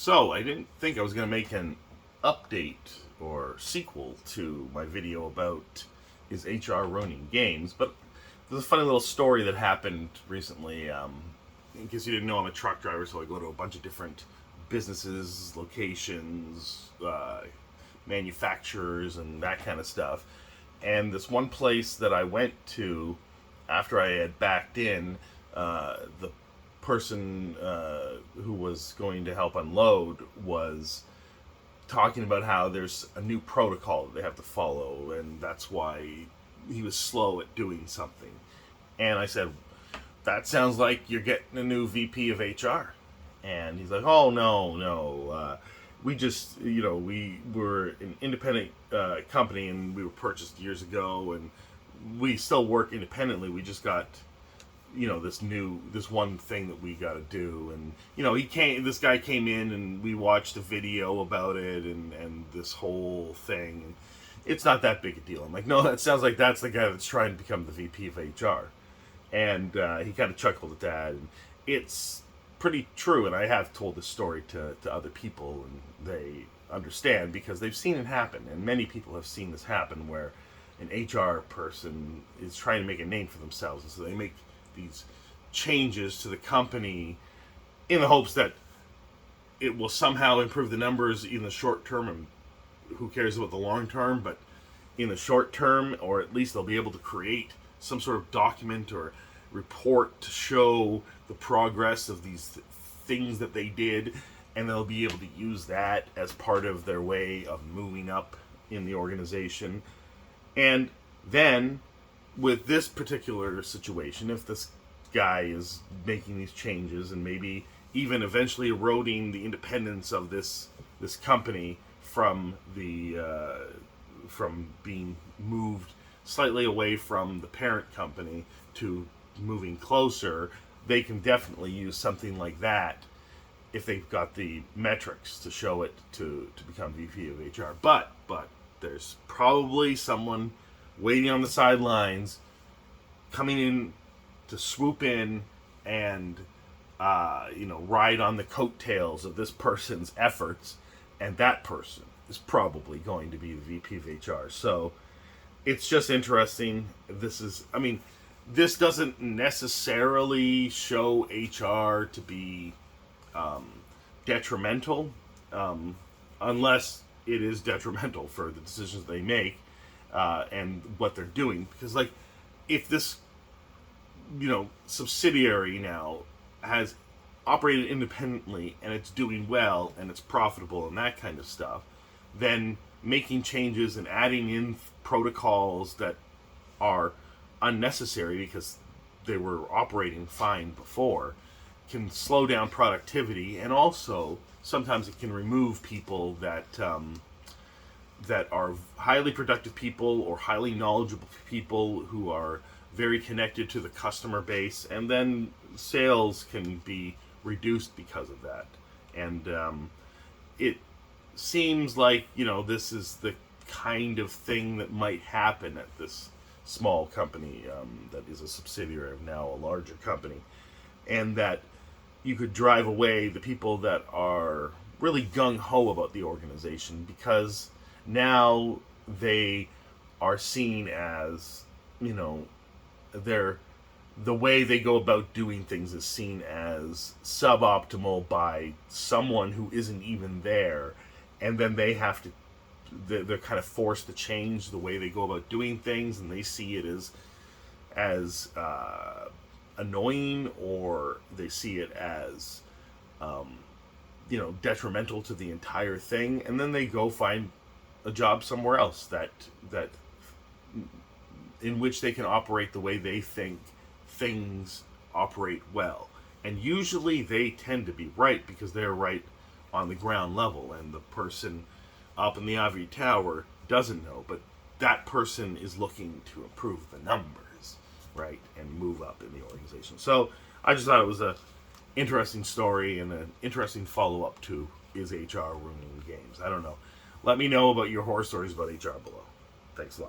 So, I didn't think I was going to make an update or sequel to my video about is HR ruining games, but there's a funny little story that happened recently. In case you didn't know, I'm a truck driver, so I go to a bunch of different businesses, locations, manufacturers, and that kind of stuff. And this one place that I went to after I had backed in, the person who was going to help unload was talking about how there's a new protocol that they have to follow, and that's why he was slow at doing something. And I said, that sounds like you're getting a new VP of HR. And he's like, oh, no. We just, we were an independent company, and we were purchased years ago, and we still work independently. We just got, this one thing that we got to do. And, this guy came in, and we watched a video about it, and this whole thing. And it's not that big a deal. I'm like, no, that sounds like that's the guy that's trying to become the VP of HR. And he kind of chuckled at that. And it's pretty true, and I have told this story to other people, and they understand because they've seen it happen, and many people have seen this happen where an HR person is trying to make a name for themselves, and so they make these changes to the company in the hopes that it will somehow improve the numbers in the short term, and who cares about the long term, but in the short term, or at least they'll be able to create some sort of document or report to show the progress of these things that they did, and they'll be able to use that as part of their way of moving up in the organization. And then with this particular situation, if this guy is making these changes and maybe even eventually eroding the independence of this company from being moved slightly away from the parent company to moving closer, they can definitely use something like that if they've got the metrics to show it to become VP of HR. But there's probably someone waiting on the sidelines coming in to swoop in and ride on the coattails of this person's efforts, and that person is probably going to be the VP of HR. So it's just interesting. This doesn't necessarily show HR to be detrimental, unless it is detrimental for the decisions they make and what they're doing. Because, if this, subsidiary now has operated independently and it's doing well and it's profitable and that kind of stuff, then making changes and adding in protocols that are unnecessary because they were operating fine before can slow down productivity, and also sometimes it can remove people that are highly productive people or highly knowledgeable people who are very connected to the customer base, and then sales can be reduced because of that. And it seems like this is the kind of thing that might happen at this small company that is a subsidiary of now a larger company, and that you could drive away the people that are really gung-ho about the organization, because now they are seen as, the way they go about doing things is seen as suboptimal by someone who isn't even there, and then they're kind of forced to change the way they go about doing things, and they see it as annoying, or they see it as detrimental to the entire thing, and then they go find a job somewhere else that in which they can operate the way they think things operate well. And usually they tend to be right because they're right on the ground level, and the person up in the ivory tower doesn't know, but that person is looking to improve the numbers, right, and move up in the organization. So I just thought it was a interesting story and an interesting follow-up to is HR ruining games. I don't know. Let me know about your horror stories about HR below. Thanks a lot.